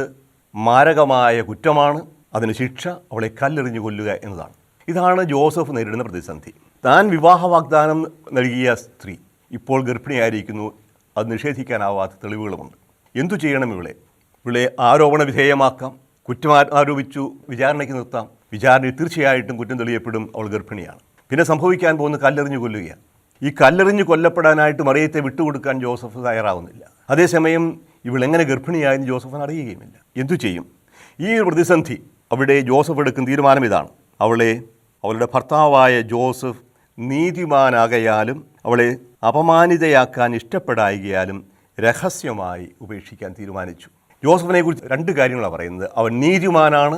മാരകമായ കുറ്റമാണ്. അതിന് ശിക്ഷ അവളെ കല്ലെറിഞ്ഞു കൊല്ലുക എന്നതാണ്. ഇതാണ് ജോസഫ് നേരിടുന്ന പ്രതിസന്ധി. താൻ വിവാഹ വാഗ്ദാനം നൽകിയ സ്ത്രീ ഇപ്പോൾ ഗർഭിണിയായിരിക്കുന്നു. അത് നിഷേധിക്കാനാവാത്ത തെളിവുകളുമുണ്ട്. എന്തു ചെയ്യണം? ഇവളെ ആരോപണ വിധേയമാക്കാം, കുറ്റം ആരോപിച്ചു വിചാരണയ്ക്ക് നിർത്താം. വിചാരണയിൽ തീർച്ചയായിട്ടും കുറ്റം തെളിയപ്പെടും, അവൾ ഗർഭിണിയാണ്. പിന്നെ സംഭവിക്കാൻ പോകുന്ന കല്ലെറിഞ്ഞു കൊല്ലുകയാണ്. ഈ കല്ലെറിഞ്ഞു കൊല്ലപ്പെടാനായിട്ട് മറിയത്തെ വിട്ടുകൊടുക്കാൻ ജോസഫ് തയ്യാറാവുന്നില്ല. അതേസമയം ഇവളെങ്ങനെ ഗർഭിണിയായെന്ന് ജോസഫിന് അറിയുകയുമില്ല. എന്തു ചെയ്യും? ഈ പ്രതിസന്ധി അവിടെ ജോസഫ് എടുക്കുന്ന തീരുമാനം ഇതാണ്: അവളുടെ ഭർത്താവായ ജോസഫ് നീതിമാനാകയാലും അവളെ അപമാനിതയാക്കാൻ ഇഷ്ടപ്പെടായികയാലും രഹസ്യമായി ഉപേക്ഷിക്കാൻ തീരുമാനിച്ചു. ജോസഫിനെ കുറിച്ച് 2 കാര്യങ്ങളാണ് പറയുന്നത്. അവൻ നീതിമാനാണ്,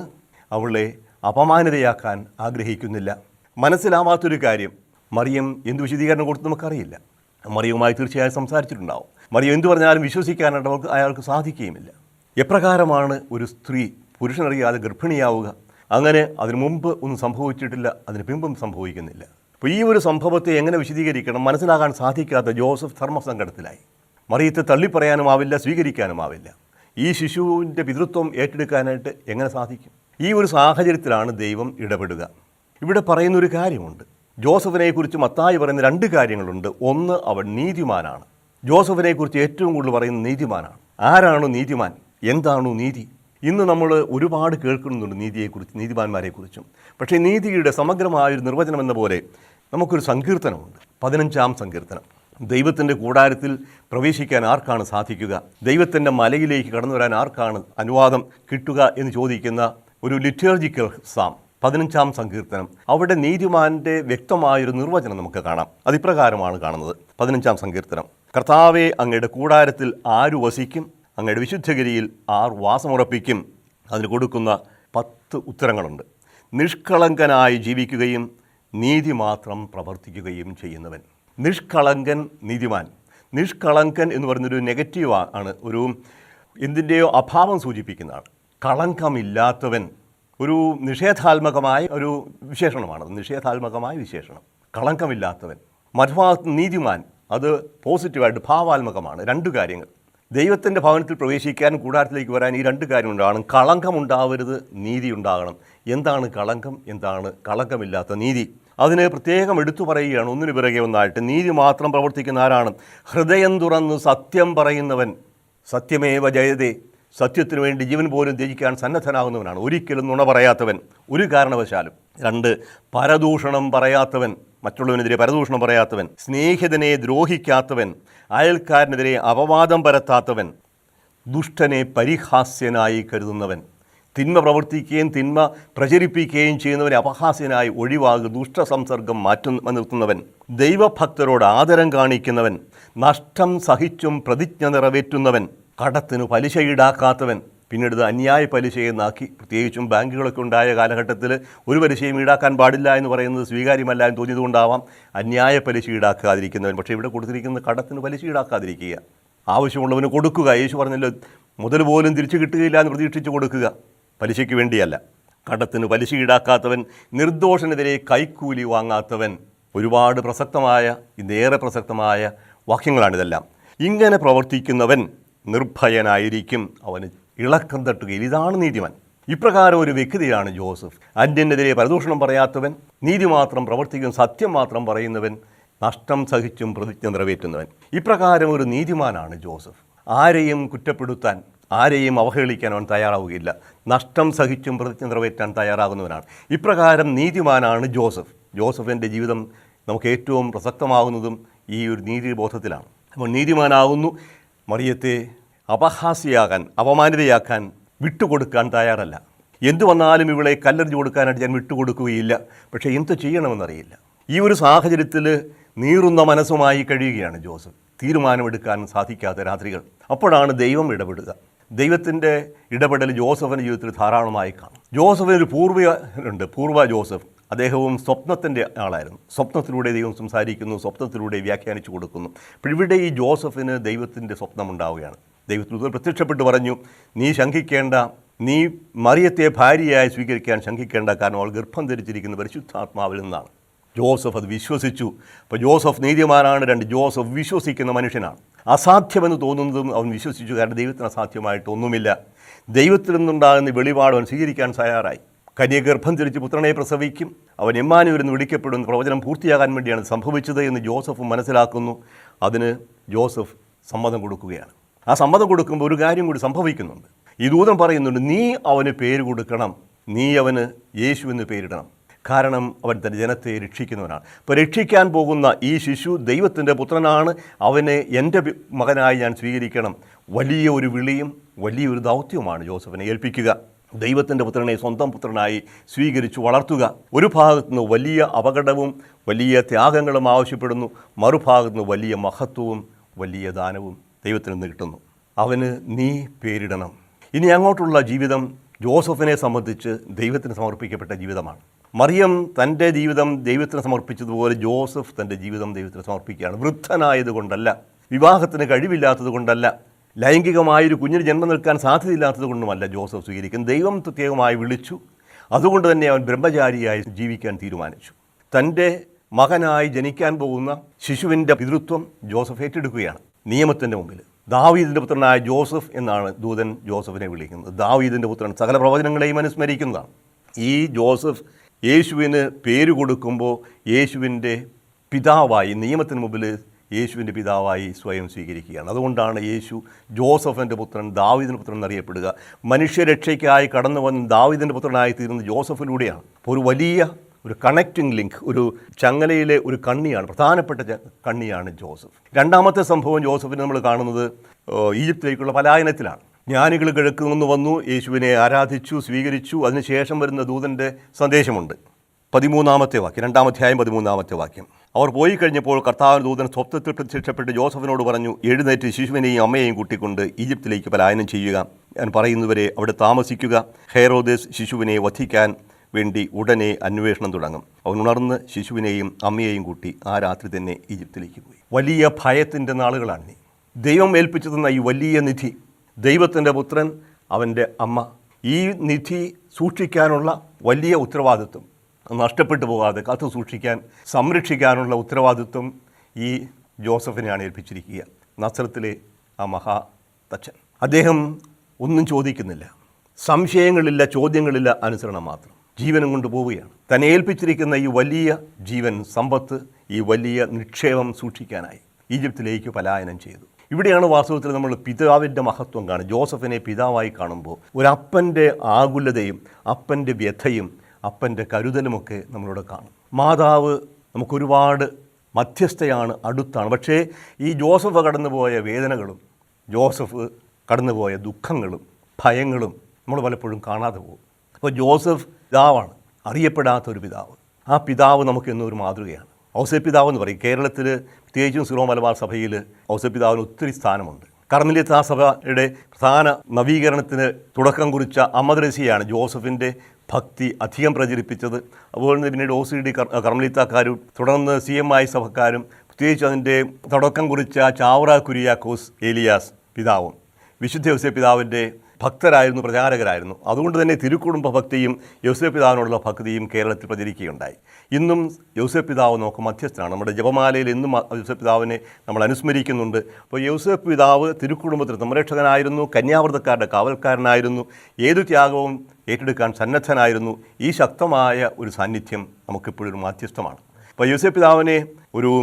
അവളെ അപമാനിതയാക്കാൻ ആഗ്രഹിക്കുന്നില്ല. മനസ്സിലാവാത്തൊരു കാര്യം, മറിയം എന്ത് വിശദീകരണം കൊടുത്ത് നമുക്കറിയില്ല. മറിയവുമായി തീർച്ചയായും സംസാരിച്ചിട്ടുണ്ടാവും. മറിയം എന്തു പറഞ്ഞാലും വിശ്വസിക്കാനായിട്ട് അയാൾക്ക് സാധിക്കുകയുമില്ല. എപ്രകാരമാണ് ഒരു സ്ത്രീ പുരുഷനറിയാതെ ഗർഭിണിയാവുക? അങ്ങനെ അതിനു മുമ്പ് ഒന്നും സംഭവിച്ചിട്ടില്ല, അതിന് പിമ്പും സംഭവിക്കുന്നില്ല. അപ്പോൾ ഈ ഒരു സംഭവത്തെ എങ്ങനെ വിശദീകരിക്കണം മനസ്സിലാകാൻ സാധിക്കാത്ത ജോസഫ് ധർമ്മസങ്കടത്തിലായി. മറിയത്തെ തള്ളിപ്പറയാനുമാവില്ല, സ്വീകരിക്കാനുമാവില്ല. ഈ ശിശുവിൻ്റെ പിതൃത്വം ഏറ്റെടുക്കാനായിട്ട് എങ്ങനെ സാധിക്കും? ഈ ഒരു സാഹചര്യത്തിലാണ് ദൈവം ഇടപെടുക. ഇവിടെ പറയുന്നൊരു കാര്യമുണ്ട്. ജോസഫിനെക്കുറിച്ച് മത്തായി പറയുന്ന 2 കാര്യങ്ങളുണ്ട്. ഒന്ന്, അവൻ നീതിമാനാണ്. ജോസഫിനെക്കുറിച്ച് ഏറ്റവും കൂടുതൽ പറയുന്നത് നീതിമാനാണ്. ആരാണ് നീതിമാൻ? എന്താണു നീതി? ഇന്ന് നമ്മൾ ഒരുപാട് കേൾക്കുന്നുണ്ട് നീതിയെക്കുറിച്ച്, നീതിമാന്മാരെക്കുറിച്ചും. പക്ഷേ നീതിയുടെ സമഗ്രമായൊരു നിർവചനം എന്ന പോലെ നമുക്കൊരു സങ്കീർത്തനമുണ്ട്, 15-ാം സങ്കീർത്തനം. ദൈവത്തിൻ്റെ കൂടാരത്തിൽ പ്രവേശിക്കാൻ ആർക്കാണ് സാധിക്കുക? ദൈവത്തിൻ്റെ മലയിലേക്ക് കടന്നു വരാൻ ആർക്കാണ് അനുവാദം കിട്ടുക എന്ന് ചോദിക്കുന്ന ഒരു ലിറ്റേർജിക്കൽ സാം, 15-ാം സങ്കീർത്തനം. അവിടെ നീതിമാൻ്റെ വ്യക്തമായൊരു നിർവചനം നമുക്ക് കാണാം. അതിപ്രകാരമാണ് കാണുന്നത്. 15-ാം സങ്കീർത്തനം: കർത്താവേ, അങ്ങയുടെ കൂടാരത്തിൽ ആരു വസിക്കും? അങ്ങയുടെ വിശുദ്ധഗിരിയിൽ ആർ വാസമുറപ്പിക്കും? അതിന് കൊടുക്കുന്ന 10 ഉത്തരങ്ങളുണ്ട്. നിഷ്കളങ്കനായി ജീവിക്കുകയും നീതി മാത്രം പ്രവർത്തിക്കുകയും ചെയ്യുന്നവൻ. നിഷ്കളങ്കൻ, നീതിമാൻ. നിഷ്കളങ്കൻ എന്ന് പറയുന്നൊരു നെഗറ്റീവ് ആണ്, ഒരു എന്തിൻ്റെയോ അഭാവം സൂചിപ്പിക്കുന്നതാണ്. കളങ്കമില്ലാത്തവൻ, ഒരു നിഷേധാത്മകമായ ഒരു വിശേഷണമാണ്. നിഷേധാത്മകമായ വിശേഷണം. കളങ്കമില്ലാത്തവൻ. മറുഭാഗത്ത് നീതിമാൻ, അത് പോസിറ്റീവായിട്ട് ഭാവാത്മകമാണ്. രണ്ട് കാര്യങ്ങൾ. ദൈവത്തിൻ്റെ ഭവനത്തിൽ പ്രവേശിക്കാൻ, കൂടാരത്തിലേക്ക് വരാൻ ഈ രണ്ട് കാര്യം ഉണ്ടാകണം. കളങ്കമുണ്ടാവരുത്, നീതി ഉണ്ടാകണം. എന്താണ് കളങ്കം? എന്താണ് കളങ്കമില്ലാത്ത നീതി? അതിന് പ്രത്യേകം എടുത്തു പറയുകയാണ്, ഒന്നിനു പിറകെ ഒന്നായിട്ട്. നീതി മാത്രം പ്രവർത്തിക്കുന്ന ആരാണ്? ഹൃദയം തുറന്ന് സത്യം പറയുന്നവൻ. സത്യമേവ ജയതേ, സത്യത്തിനു വേണ്ടി ജീവൻ പോലും ത്യജിക്കാൻ സന്നദ്ധനാകുന്നവനാണ്. ഒരിക്കലും നുണ പറയാത്തവൻ, ഒരു കാരണവശാലും. 2, പരദൂഷണം പറയാത്തവൻ, മറ്റുള്ളവനെതിരെ പരദൂഷണം പറയാത്തവൻ. സ്നേഹിതനെ ദ്രോഹിക്കാത്തവൻ, അയൽക്കാരനെതിരെ അപവാദം പരത്താത്തവൻ. ദുഷ്ടനെ പരിഹാസ്യനായി കരുതുന്നവൻ. തിന്മ പ്രവർത്തിക്കുകയും തിന്മ പ്രചരിപ്പിക്കുകയും ചെയ്യുന്നവനെ അപഹാസ്യനായി ഒഴിവാകുക, ദുഷ്ടസംസർഗം നിർത്തുന്നവൻ. ദൈവഭക്തരോട് ആദരം കാണിക്കുന്നവൻ. നഷ്ടം സഹിച്ചും പ്രതിജ്ഞ നിറവേറ്റുന്നവൻ. കടത്തിന് പലിശ ഈടാക്കാത്തവൻ. പിന്നീട് അന്യായ പലിശയെന്നാക്കി, പ്രത്യേകിച്ചും ബാങ്കുകളൊക്കെ ഉണ്ടായ കാലഘട്ടത്തിൽ ഒരു പലിശയും ഈടാക്കാൻ പാടില്ല എന്ന് പറയുന്നത് സ്വീകാര്യമല്ല എന്ന് തോന്നിയതുകൊണ്ടാവാം അന്യായ പലിശ ഈടാക്കാതിരിക്കുന്നവൻ. പക്ഷേ ഇവിടെ കൊടുത്തിരിക്കുന്നത് കടത്തിന് പലിശ ഈടാക്കാതിരിക്കുക, ആവശ്യമുള്ളവന് കൊടുക്കുക. യേശു പറഞ്ഞല്ലോ, മുതൽ പോലും തിരിച്ചു കിട്ടുകയില്ല എന്ന് പ്രതീക്ഷിച്ച് കൊടുക്കുക, പലിശയ്ക്ക് വേണ്ടിയല്ല. കടത്തിന് പലിശ ഈടാക്കാത്തവൻ, നിർദോഷനെതിരെ കൈക്കൂലി വാങ്ങാത്തവൻ. ഒരുപാട് പ്രസക്തമായ, ഇതേറെ പ്രസക്തമായ വാക്യങ്ങളാണിതെല്ലാം. ഇങ്ങനെ പ്രവർത്തിക്കുന്നവൻ നിർഭയനായിരിക്കും, അവന് ഇളക്കം തട്ടുകയിൽ. ഇതാണ് നീതിമാൻ. ഇപ്രകാരം ഒരു വ്യക്തിയാണ് ജോസഫ്. അന്യനെതിരെ പരദൂഷണം പറയാത്തവൻ, നീതി മാത്രം പ്രവർത്തിക്കുന്ന, സത്യം മാത്രം പറയുന്നവൻ, നഷ്ടം സഹിച്ചും പ്രതിജ്ഞ നിറവേറ്റുന്നവൻ. ഇപ്രകാരം ഒരു നീതിമാനാണ് ജോസഫ്. ആരെയും കുറ്റപ്പെടുത്താൻ, ആരെയും അവഹേളിക്കാൻ അവൻ തയ്യാറാവുകയില്ല. നഷ്ടം സഹിച്ചും പ്രതിജ്ഞ നിറവേറ്റാൻ തയ്യാറാകുന്നവനാണ്. ഇപ്രകാരം നീതിമാനാണ് ജോസഫ്. ജോസഫിൻ്റെ ജീവിതം നമുക്ക് ഏറ്റവും പ്രസക്തമാകുന്നതും ഈ ഒരു നീതിബോധത്തിലാണ്. അപ്പോൾ നീതിമാനാകുന്നു. മറിയത്തെ അപഹാസ്യയാകാൻ, അപമാനിതയാക്കാൻ വിട്ടുകൊടുക്കാൻ തയ്യാറല്ല. എന്തു വന്നാലും ഇവളെ കല്ലെറിഞ്ഞു കൊടുക്കാനായിട്ട് ഞാൻ വിട്ടുകൊടുക്കുകയില്ല. പക്ഷേ എന്തു ചെയ്യണമെന്നറിയില്ല. ഈ ഒരു സാഹചര്യത്തിൽ നീറുന്ന മനസ്സുമായി കഴിയുകയാണ് ജോസഫ്. തീരുമാനമെടുക്കാൻ സാധിക്കാത്ത രാത്രികൾ. അപ്പോഴാണ് ദൈവം ഇടപെടുക. ദൈവത്തിൻ്റെ ഇടപെടൽ ജോസഫിൻ്റെ ജീവിതത്തിൽ ധാരാളമായി കാണും. ജോസഫിനൊരു പൂർവ്വ ജോസഫ്. അദ്ദേഹവും സ്വപ്നത്തിൻ്റെ ആളായിരുന്നു. സ്വപ്നത്തിലൂടെ ദൈവം സംസാരിക്കുന്നു, സ്വപ്നത്തിലൂടെ വ്യാഖ്യാനിച്ചു കൊടുക്കുന്നു. അപ്പോൾ ഇവിടെ ഈ ജോസഫിന് ദൈവത്തിൻ്റെ സ്വപ്നമുണ്ടാവുകയാണ്. ദൈവത്തിന് പ്രത്യക്ഷപ്പെട്ട് പറഞ്ഞു, നീ ശങ്കിക്കേണ്ട, നീ മറിയത്തെ ഭാര്യയായി സ്വീകരിക്കാൻ ശങ്കിക്കേണ്ട, കാരണം അവൾ ഗർഭം ധരിച്ചിരിക്കുന്ന പരിശുദ്ധാത്മാവിൽ നിന്നാണ്. ജോസഫ് അത് വിശ്വസിച്ചു. അപ്പോൾ ജോസഫ് നീതിമാനാണ്. 2, ജോസഫ് വിശ്വസിക്കുന്ന മനുഷ്യനാണ്. അസാധ്യമെന്ന് തോന്നുന്നതും അവൻ വിശ്വസിച്ചു, കാരണം ദൈവത്തിന് അസാധ്യമായിട്ടൊന്നുമില്ല. ദൈവത്തിൽ നിന്നുണ്ടാകുന്ന വെളിപാട് അവൻ സ്വീകരിക്കാൻ തയ്യാറായി. കന്യ ഗർഭം ധരിച്ച് പുത്രനെ പ്രസവിക്കും, അവൻ എമ്മാനുവേൽ എന്ന് വിളിക്കപ്പെടുന്ന പ്രവചനം പൂർത്തിയാകാൻ വേണ്ടിയാണ് സംഭവിച്ചത് എന്ന് ജോസഫ് മനസ്സിലാക്കുന്നു. അതിന് ജോസഫ് സമ്മതം കൊടുക്കുകയാണ്. ആ സമ്മതം കൊടുക്കുമ്പോൾ ഒരു കാര്യം കൂടി സംഭവിക്കുന്നുണ്ട്. ഈ ദൂതൻ പറയുന്നുണ്ട്, നീ അവന് പേര് കൊടുക്കണം, നീ അവന് യേശു എന്ന് പേരിടണം, കാരണം അവൻ തൻ്റെ ജനത്തെ രക്ഷിക്കുന്നവനാണ്. അപ്പോൾ രക്ഷിക്കാൻ പോകുന്ന ഈ ശിശു ദൈവത്തിൻ്റെ പുത്രനാണ്, അവനെ എൻ്റെ മകനായി ഞാൻ സ്വീകരിക്കണം. വലിയ ഒരു വിളിയും വലിയൊരു ദൗത്യവുമാണ് ജോസഫിനെ ഏൽപ്പിക്കുക. ദൈവത്തിൻ്റെ പുത്രനെ സ്വന്തം പുത്രനായി സ്വീകരിച്ചു വളർത്തുക. ഒരു ഭാഗത്തു നിന്ന് വലിയ അപകടവും വലിയ ത്യാഗങ്ങളും ആവശ്യപ്പെടുന്നു, മറുഭാഗത്തു നിന്ന് വലിയ മഹത്വവും വലിയ ദാനവും ദൈവത്തിൽ നിന്ന് കിട്ടുന്നു. അവന് നീ പേരിടണം. ഇനി അങ്ങോട്ടുള്ള ജീവിതം ജോസഫിനെ സംബന്ധിച്ച് ദൈവത്തിന് സമർപ്പിക്കപ്പെട്ട ജീവിതമാണ്. മറിയം തൻ്റെ ജീവിതം ദൈവത്തിന് സമർപ്പിച്ചതുപോലെ ജോസഫ് തൻ്റെ ജീവിതം ദൈവത്തിന് സമർപ്പിക്കുകയാണ്. വൃദ്ധനായതുകൊണ്ടല്ല, വിവാഹത്തിന് കഴിവില്ലാത്തത് കൊണ്ടല്ല, ലൈംഗികമായൊരു കുഞ്ഞിന് ജന്മം നിൽക്കാൻ സാധ്യതയില്ലാത്തത് കൊണ്ടുമല്ല ജോസഫ് സ്വീകരിക്കുന്നത്. ദൈവം പ്രത്യേകമായി വിളിച്ചു. അതുകൊണ്ട് തന്നെ അവൻ ബ്രഹ്മചാരിയായി ജീവിക്കാൻ തീരുമാനിച്ചു. തൻ്റെ മകനായി ജനിക്കാൻ പോകുന്ന ശിശുവിൻ്റെ പിതൃത്വം ജോസഫ് ഏറ്റെടുക്കുകയാണ് നിയമത്തിൻ്റെ മുമ്പിൽ. ദാവീദിൻ്റെ പുത്രനായ ജോസഫ് എന്നാണ് ദൂതൻ ജോസഫിനെ വിളിക്കുന്നത്. ദാവീദിൻ്റെ പുത്രൻ, സകല പ്രവചനങ്ങളെയും അനുസ്മരിക്കുന്നതാണ്. ഈ ജോസഫ് യേശുവിന് പേര് കൊടുക്കുമ്പോൾ യേശുവിൻ്റെ പിതാവായി, നിയമത്തിന് മുമ്പിൽ യേശുവിൻ്റെ പിതാവായി സ്വയം സ്വീകരിക്കുകയാണ്. അതുകൊണ്ടാണ് യേശു ജോസഫിൻ്റെ പുത്രൻ, ദാവീദിൻ്റെ പുത്രൻ എന്നറിയപ്പെടുക. മനുഷ്യരക്ഷയ്ക്കായി കടന്നു വന്ന് ദാവീദിൻ്റെ പുത്രനായി തീരുന്നത് ജോസഫിലൂടെയാണ്. അപ്പോൾ ഒരു വലിയ ഒരു കണക്റ്റിംഗ് ലിങ്ക്, ഒരു ചങ്ങലയിലെ ഒരു കണ്ണിയാണ്, പ്രധാനപ്പെട്ട കണ്ണിയാണ് ജോസഫ്. രണ്ടാമത്തെ സംഭവം ജോസഫിനെ നമ്മൾ കാണുന്നത് ഈജിപ്തിലേക്കുള്ള പലായനത്തിലാണ്. ജ്ഞാനികൾ കിഴക്ക് നിന്ന് വന്നു, യേശുവിനെ ആരാധിച്ചു, സ്വീകരിച്ചു. അതിനുശേഷം വരുന്ന ദൂതൻ്റെ സന്ദേശമുണ്ട്. 13-ാമത്തെ വാക്യം, 2-ാം അധ്യായം 13-ാമത്തെ വാക്യം. അവർ പോയി കഴിഞ്ഞപ്പോൾ കർത്താവിൻ്റെ ദൂതൻ സ്വപ്നത്തിൽ പ്രത്യക്ഷപ്പെട്ട് ജോസഫിനോട് പറഞ്ഞു, എഴുന്നേറ്റ് ശിശുവിനെയും അമ്മയെയും കൂട്ടിക്കൊണ്ട് ഈജിപ്തിലേക്ക് പലായനം ചെയ്യുക. ഞാൻ പറയുന്നവരെ അവിടെ താമസിക്കുക. ഹെരോദേസ് ശിശുവിനെ വധിക്കാൻ വേണ്ടി ഉടനെ അന്വേഷണം തുടങ്ങും. അവൻ ഉണർന്ന് ശിശുവിനെയും അമ്മയെയും കൂട്ടി ആ രാത്രി തന്നെ ഈജിപ്തിലേക്ക് പോയി. വലിയ ഭയത്തിൻ്റെ നാളുകളാണ്. ദൈവം ഏൽപ്പിച്ചു തന്ന ഈ വലിയ നിധി, ദൈവത്തിൻ്റെ പുത്രൻ, അവൻ്റെ അമ്മ, ഈ നിധി സൂക്ഷിക്കാനുള്ള വലിയ ഉത്തരവാദിത്വം, നഷ്ടപ്പെട്ടു പോകാതെ കാത്തു സൂക്ഷിക്കാൻ, സംരക്ഷിക്കാനുള്ള ഉത്തരവാദിത്വം ഈ ജോസഫിനെയാണ് ഏൽപ്പിച്ചിരിക്കുക. നസ്രത്തിലെ ആ മഹാതച്ചൻ. അദ്ദേഹം ഒന്നും ചോദിക്കുന്നില്ല, സംശയങ്ങളില്ല, ചോദ്യങ്ങളില്ല, അനുസരണം മാത്രം. ജീവനും കൊണ്ട് പോവുകയാണ്. തന്നെ ഏൽപ്പിച്ചിരിക്കുന്ന ഈ വലിയ ജീവൻ സമ്പത്ത്, ഈ വലിയ നിക്ഷേപം സൂക്ഷിക്കാനായി ഈജിപ്തിലേക്ക് പലായനം ചെയ്തു. ഇവിടെയാണ് വാസ്തവത്തിൽ നമ്മൾ പിതാവിൻ്റെ മഹത്വം കാണും. ജോസഫിനെ പിതാവായി കാണുമ്പോൾ ഒരപ്പൻ്റെ ആകുലതയും അപ്പൻ്റെ വ്യഥയും അപ്പൻ്റെ കരുതലുമൊക്കെ നമ്മളിവിടെ കാണും. മാതാവ് നമുക്കൊരുപാട് മധ്യസ്ഥയാണ്, അടുത്താണ്. പക്ഷേ ഈ ജോസഫ് കടന്നുപോയ വേദനകളും ജോസഫ് കടന്നുപോയ ദുഃഖങ്ങളും ഭയങ്ങളും നമ്മൾ പലപ്പോഴും കാണാതെ പോകും. അപ്പോൾ ജോസഫ് പിതാവാണ്, അറിയപ്പെടാത്തൊരു പിതാവ്. ആ പിതാവ് നമുക്ക് എന്നൊരു മാതൃകയാണ്. ഔസേപ്പ് പിതാവ് എന്ന് പറയും. കേരളത്തിൽ പ്രത്യേകിച്ചും സിറോ മലബാർ സഭയിൽ ഔസേപ്പ് പിതാവിന് ഒത്തിരി സ്ഥാനമുണ്ട്. കർമ്മലിയത്താ സഭയുടെ പ്രധാന നവീകരണത്തിന് തുടക്കം കുറിച്ച അമദ്രസിയാണ് ജോസഫിൻ്റെ ഭക്തി അധികം പ്രചരിപ്പിച്ചത്. അതുപോലെ തന്നെ പിന്നീട് OCD കർമ്മലിത്താക്കാരും തുടർന്ന് CMI സഭക്കാരും പ്രത്യേകിച്ച് അതിൻ്റെ തുടക്കം കുറിച്ച ചാവറ കുര്യാക്കോസ് ഏലിയാസ് പിതാവും വിശുദ്ധ യോസേപ്പ് പിതാവിൻ്റെ ഭക്തരായിരുന്നു, പ്രചാരകരായിരുന്നു. അതുകൊണ്ട് തന്നെ തിരുക്കുടുംബ ഭക്തിയും യോസേപ്പ് പിതാവിനോടുള്ള ഭക്തിയും കേരളത്തിൽ പ്രചരിക്കുകയുണ്ടായി. ഇന്നും യോസേപ്പ് പിതാവ് നമുക്ക് മധ്യസ്ഥനാണ്. നമ്മുടെ ജപമാലയിൽ ഇന്നും യോസേപ്പ് പിതാവിനെ നമ്മൾ അനുസ്മരിക്കുന്നുണ്ട്. അപ്പോൾ യോസേപ്പ് പിതാവ് തിരുക്കുടുംബത്തിൽ സംരക്ഷകനായിരുന്നു, കന്യാവ്രതക്കാരുടെ കാവൽക്കാരനായിരുന്നു, ഏതു ത്യാഗവും ഏറ്റെടുക്കാൻ സന്നദ്ധനായിരുന്നു. ഈ ശക്തമായ ഒരു സാന്നിധ്യം നമുക്കിപ്പോഴൊരു മാധ്യസ്ഥമാണ്. അപ്പോൾ യോസേപ്പ് പിതാവിനെ ഒരു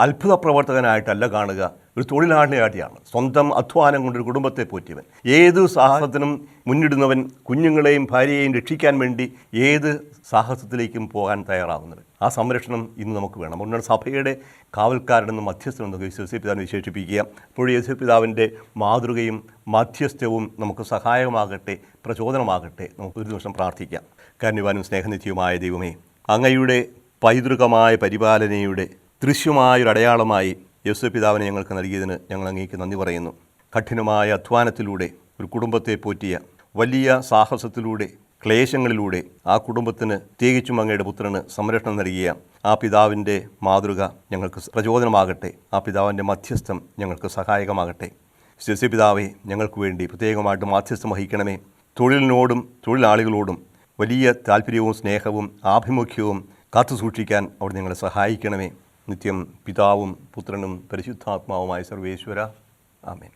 അത്ഭുത പ്രവർത്തകനായിട്ടല്ല കാണുക, ഒരു തൊഴിലാളിയായിട്ടാണ്. സ്വന്തം അധ്വാനം കൊണ്ടൊരു കുടുംബത്തെ പോറ്റിയവൻ, ഏതു സാഹസത്തിനും മുന്നിടുന്നവൻ, കുഞ്ഞുങ്ങളെയും ഭാര്യയെയും രക്ഷിക്കാൻ വേണ്ടി ഏത് സാഹസത്തിലേക്കും പോകാൻ തയ്യാറാകുന്നവൻ. ആ സംരക്ഷണം ഇന്ന് നമുക്ക് വേണം. അതുകൊണ്ടാണ് സഭയുടെ കാവൽക്കാരനെന്ന് മധ്യസ്ഥനെന്ന് യോസേപ്പ് പിതാവിനെ വിശേഷിപ്പിക്കുക. അപ്പോൾ യോസേപ്പ് പിതാവിൻ്റെ മാതൃകയും മധ്യസ്ഥവും നമുക്ക് സഹായകമാകട്ടെ, പ്രചോദനമാകട്ടെ. നമുക്ക് ഒരു നിമിഷം പ്രാർത്ഥിക്കാം. കാരുണ്യവാനും സ്നേഹനിധിയുമായ ദൈവമേ, അങ്ങയുടെ പൈതൃകമായ പരിപാലനയുടെ ദൃശ്യമായൊരടയാളമായി യോസേപ്പ് പിതാവിനെ ഞങ്ങൾക്ക് നൽകിയതിന് ഞങ്ങൾ അങ്ങേക്ക് നന്ദി പറയുന്നു. കഠിനമായ അധ്വാനത്തിലൂടെ ഒരു കുടുംബത്തെ പോറ്റിയ, വലിയ സാഹസത്തിലൂടെ, ക്ലേശങ്ങളിലൂടെ ആ കുടുംബത്തിന്, പ്രത്യേകിച്ചും അങ്ങയുടെ പുത്രന് സംരക്ഷണം നൽകിയ ആ പിതാവിൻ്റെ മാതൃക ഞങ്ങൾക്ക് പ്രചോദനമാകട്ടെ. ആ പിതാവിൻ്റെ മധ്യസ്ഥം ഞങ്ങൾക്ക് സഹായകമാകട്ടെ. യോസേപ്പ് പിതാവെ, ഞങ്ങൾക്ക് വേണ്ടി പ്രത്യേകമായിട്ട് മധ്യസ്ഥം വഹിക്കണമേ. തൊഴിലിനോടും തൊഴിലാളികളോടും വലിയ താല്പര്യവും സ്നേഹവും ആഭിമുഖ്യവും കാത്തു സൂക്ഷിക്കാൻ അവിടെ ഞങ്ങളെ സഹായിക്കണമേ. നിത്യം പിതാവും പുത്രനും പരിശുദ്ധാത്മാവുമായ സർവേശ്വര. ആമേൻ.